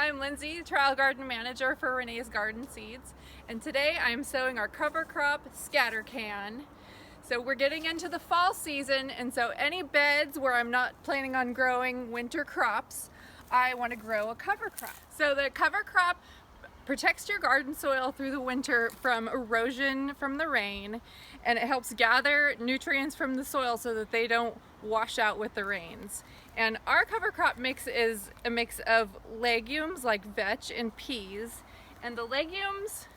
I'm Lindsay, Trial Garden Manager for Renee's Garden Seeds, and today I'm sowing our cover crop scatter can. So we're getting into the fall season, and so any beds where I'm not planning on growing winter crops, I want to grow a cover crop. So the cover crop protects your garden soil through the winter from erosion from the rain, and it helps gather nutrients from the soil so that they don't wash out with the rains. And our cover crop mix is a mix of legumes like vetch and peas, and the legumes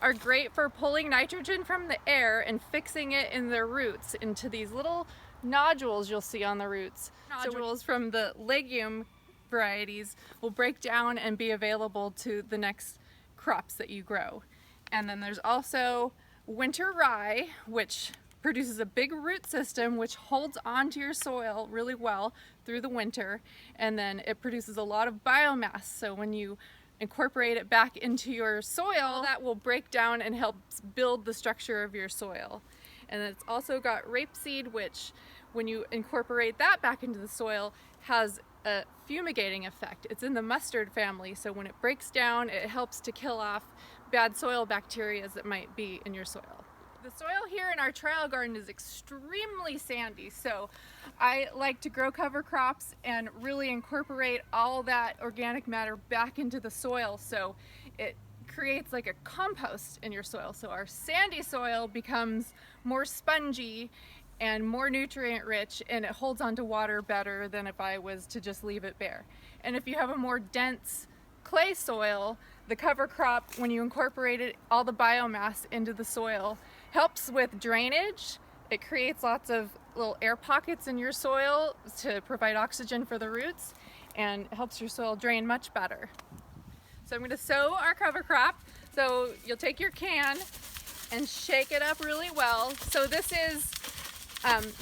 are great for pulling nitrogen from the air and fixing it in their roots into these little nodules you'll see on the roots. Nodules from the legume varieties will break down and be available to the next crops that you grow. And then there's also winter rye, which produces a big root system which holds onto your soil really well through the winter, and then it produces a lot of biomass, so when you incorporate it back into your soil, that will break down and helps build the structure of your soil. And it's also got rapeseed, which when you incorporate that back into the soil has a fumigating effect. It's in the mustard family, so when it breaks down, it helps to kill off bad soil bacteria that might be in your soil. The soil here in our trial garden is extremely sandy, so I like to grow cover crops and really incorporate all that organic matter back into the soil, so it creates like a compost in your soil. So our sandy soil becomes more spongy and more nutrient rich, and it holds onto water better than if I was to just leave it bare. And if you have a more dense clay soil, the cover crop, when you incorporate it, all the biomass into the soil, helps with drainage. It creates lots of little air pockets in your soil to provide oxygen for the roots, and helps your soil drain much better. So I'm going to sow our cover crop. So you'll take your can and shake it up really well. So this is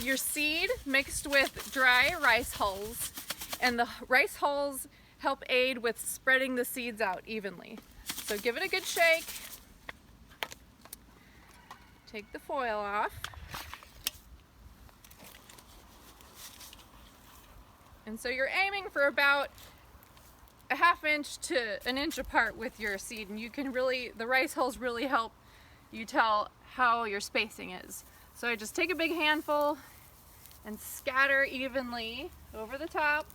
your seed mixed with dry rice hulls, and the rice hulls help aid with spreading the seeds out evenly. So give it a good shake. Take the foil off. And so you're aiming for about a ½ inch to an inch apart with your seed, and you can really, the rice hulls really help you tell how your spacing is. So I just take a big handful and scatter evenly over the top.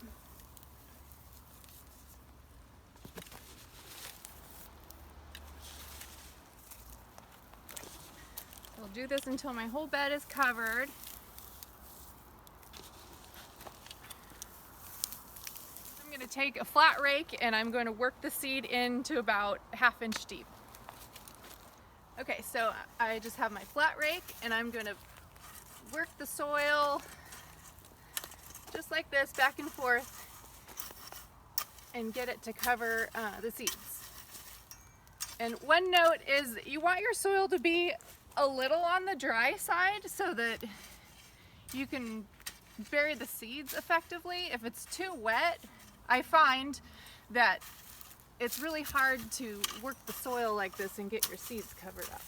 I'll do this until my whole bed is covered. I'm going to take a flat rake and I'm going to work the seed into about ½ inch deep. Okay, so I just have my flat rake and I'm going to work the soil just like this, back and forth, and get it to cover the seeds. And one note is you want your soil to be a little on the dry side so that you can bury the seeds effectively. If it's too wet, I find that it's really hard to work the soil like this and get your seeds covered up.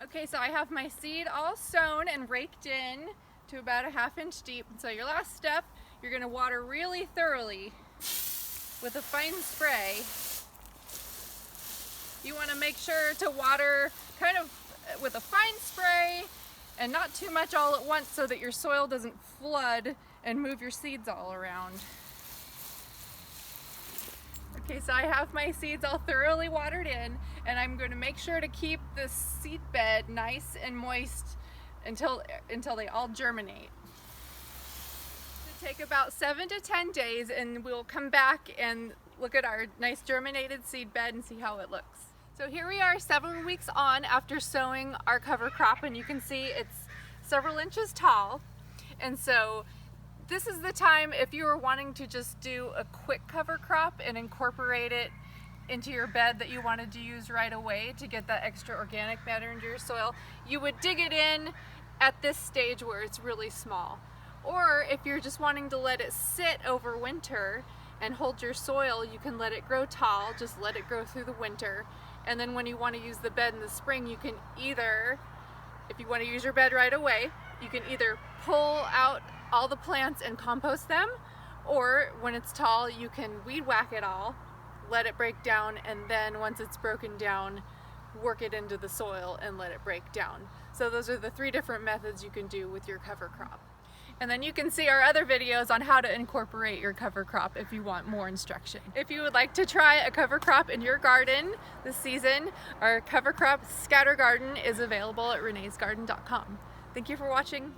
Okay, so I have my seed all sown and raked in to about a ½ inch deep. So your last step, you're going to water really thoroughly with a fine spray. You want to make sure to water kind of with a fine spray and not too much all at once so that your soil doesn't flood and move your seeds all around. Okay, so I have my seeds all thoroughly watered in, and I'm going to make sure to keep this seed bed nice and moist until they all germinate. It'll take about 7 to 10 days, and we'll come back and look at our nice germinated seed bed and see how it looks. So here we are 7 weeks on after sowing our cover crop, and you can see it's several inches tall. And so this is the time, if you were wanting to just do a quick cover crop and incorporate it into your bed that you wanted to use right away to get that extra organic matter into your soil, you would dig it in at this stage where it's really small. Or if you're just wanting to let it sit over winter and hold your soil, you can let it grow tall, just let it grow through the winter. And then when you want to use the bed in the spring, you can either, if you want to use your bed right away, you can either pull out all the plants and compost them, or when it's tall, you can weed whack it all, let it break down, and then once it's broken down, work it into the soil and let it break down. So those are the 3 different methods you can do with your cover crop. And then you can see our other videos on how to incorporate your cover crop if you want more instruction. If you would like to try a cover crop in your garden this season, our cover crop scatter garden is available at reneesgarden.com. Thank you for watching.